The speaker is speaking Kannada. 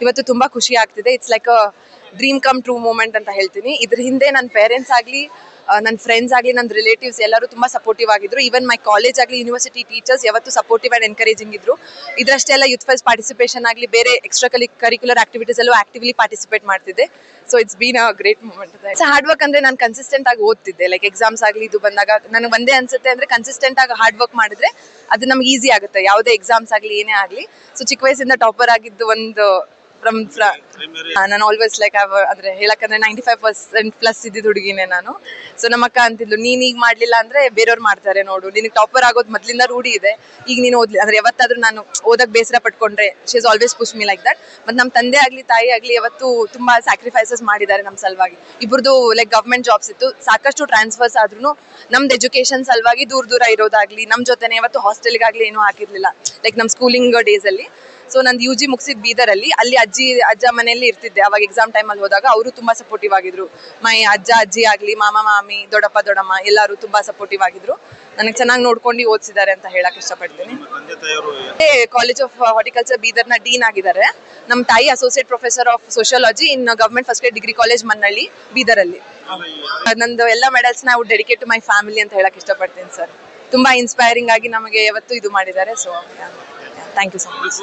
ಇವತ್ತು ತುಂಬಾ ಖುಷಿ ಆಗ್ತಿದೆ. It's like a dream come true moment ಅಂತ ಹೇಳ್ತೀನಿ. ಇದ್ರ ಹಿಂದೆ ನನ್ನ ಪೇರೆಂಟ್ಸ್ ಆಗಲಿ, ನನ್ನ ಫ್ರೆಂಡ್ಸ್ ಆಗಲಿ, ನನ್ನ ರಿಲೇಟಿವ್ಸ್ ಎಲ್ಲರೂ ತುಂಬ ಸಪೋರ್ಟಿವ್ ಆಗಿದ್ರು. ಈವನ್ ಮೈ ಕಾಲೇಜ್ ಆಗಲಿ, ಯೂನಿವರ್ಸಿಟಿ ಟೀಚರ್ಸ್ ಯಾವತ್ತು ಸಪೋರ್ಟಿವ್ ಆ್ಯಂಡ್ ಎನ್ಕರೇಜಿಂಗ್ ಇದ್ರು. ಇದರಷ್ಟೇ ಎಲ್ಲ ಯೂತ್ ಫೆಸ್ಟ್ ಪಾರ್ಟಿಸಿಪೇಷನ್ ಆಗಲಿ, ಬೇರೆ ಎಕ್ಸ್ಟ್ರಾ ಕರಿಕ್ಯುಲರ್ ಆಕ್ಟಿವಿಟೀಸ್ ಅಲ್ಲೂ ಆಕ್ಟಿವ್ಲಿ ಪಾರ್ಟಿಸಿಪೇಟ್ ಮಾಡ್ತಿದ್ದೆ. So it's been a great moment. So hard work ಅಂದರೆ ನಾನು ಕನ್ಸಿಸ್ಟೆಂಟ್ ಆಗಿ ಓದ್ತಿದ್ದೆ. ಲೈಕ್ ಎಕ್ಸಾಮ್ಸ್ ಆಗಲಿ ಇದು ಬಂದಾಗ ನನಗೆ ಒಂದೇ ಅನ್ಸುತ್ತೆ ಅಂದರೆ ಕನ್ಸಿಸ್ಟೆಂಟ್ ಆಗಿ ಹಾರ್ಡ್ ವರ್ಕ್ ಮಾಡಿದ್ರೆ ಅದು ನಮ್ಗೆ ಈಸಿ ಆಗುತ್ತೆ, ಯಾವುದೇ ಎಕ್ಸಾಮ್ಸ್ ಆಗಲಿ ಏನೇ ಆಗಲಿ. ಸೊ ಚಿಕ್ಕ ವಯಸ್ಸಿಂದ ಟಾಪರ್ ಆಗಿದ್ದು ಒಂದು ನಾನು ಆಲ್ವೇಸ್ ಲೈಕ್ ಅಂದ್ರೆ ಹೇಳಕ್ಕಂದ್ರೆ 95% ಪ್ಲಸ್ ಇದ್ದಿದ್ದು ಹುಡುಗಿನೇ ನಾನು. ಸೊ ನಮ್ಮ ಅಕ್ಕ ಅಂತಿದ್ಲು, ನೀನ್ ಈಗ ಮಾಡ್ಲಿಲ್ಲ ಅಂದ್ರೆ ಬೇರೆಯವ್ರು ಮಾಡ್ತಾರೆ ನೋಡು, ನಿನಗೆ ಟಾಪರ್ ಆಗೋದು ಮೊದ್ಲಿಂದ ರೂಢಿ ಇದೆ, ಈಗ ನೀನು ಓದ್ಲಿ ಅಂದ್ರೆ ಯಾವತ್ತಾದ್ರೂ ನಾನು ಓದಕ್ ಬೇಸರ ಪಟ್ಕೊಂಡ್ರೆ she is always push me like that. ಮತ್ತೆ ನಮ್ಮ ತಂದೆ ಆಗ್ಲಿ ತಾಯಿ ಆಗ್ಲಿ ಯಾವತ್ತು ತುಂಬಾ ಸ್ಯಾಕ್ರಿಫೈಸಸ್ ಮಾಡಿದ್ದಾರೆ ನಮ್ಮ ಸಲುವಾಗಿ. ಇಬ್ಬರದು ಲೈಕ್ ಗವರ್ಮೆಂಟ್ ಜಾಬ್ಸ್ ಇತ್ತು, ಸಾಕಷ್ಟು ಟ್ರಾನ್ಸ್ಫರ್ಸ್ ಆದ್ರೂ ನಮ್ದು ಎಜುಕೇಶನ್ ಸಲುವಾಗಿ ದೂರ ಇರೋದಾಗ್ಲಿ, ನಮ್ಮ ಜೊತೆನೆ ಯಾವತ್ತು ಹಾಸ್ಟೆಲ್ಗಾಗ್ಲಿ ಏನೂ ಹಾಕಿರ್ಲಿಲ್ಲ ಲೈಕ್ ನಮ್ಮ ಸ್ಕೂಲಿಂಗ್ ಡೇಸ್ ಅಲ್ಲಿ. ಸೊ ನಂದು UG ಮುಗಿಸಿದ ಬೀದರಲ್ಲಿ, ಅಲ್ಲಿ ಅಜ್ಜ ಮನೆಯಲ್ಲಿ ಇರ್ತಿದ್ದೆ. ಅವಾಗ ಎಕ್ಸಾಮ್ ಟೈಮಲ್ಲಿ ಹೋದಾಗ ಅವರು ತುಂಬಾ ಸಪೋರ್ಟಿವ್ ಆಗಿದ್ರು. ಮೈ ಅಜ್ಜಿ ಆಗಲಿ, ಮಾಮ ಮಾಮಿ, ದೊಡ್ಡಪ್ಪ ದೊಡ್ಡಮ್ಮ ಎಲ್ಲರೂ ತುಂಬಾ ಸಪೋರ್ಟಿವ್ ಆಗಿದ್ರು. ನನಗೆ ಚೆನ್ನಾಗಿ ನೋಡ್ಕೊಂಡು ಓದಿಸಿದ್ದಾರೆ ಅಂತ ಹೇಳಕ್ ಇಷ್ಟಪಡ್ತೀನಿ. ಕಾಲೇಜ್ ಆಫ್ ಹಾರ್ಟಿಕಲ್ಚರ್ ಬೀದರ್ನ ಡೀನ್ ಆಗಿದ್ದಾರೆ. ನಮ್ಮ ತಾಯಿ associate professor of sociology in government first grade degree college Mannalli ಬೀದರಲ್ಲಿ. ನಂದು ಎಲ್ಲ ಮೆಡಲ್ಸ್ ನಾವು ಡೆಡಿಕೇಟ್ ಟು ಮೈ ಫ್ಯಾಮಿಲಿ ಅಂತ ಹೇಳಕ್ ಇಷ್ಟಪಡ್ತೀನಿ ಸರ್. ತುಂಬಾ ಇನ್ಸ್ಪೈರಿಂಗ್ ಆಗಿ ನಮಗೆ ಯಾವತ್ತು ಇದು ಮಾಡಿದ್ದಾರೆ. So thank you so much.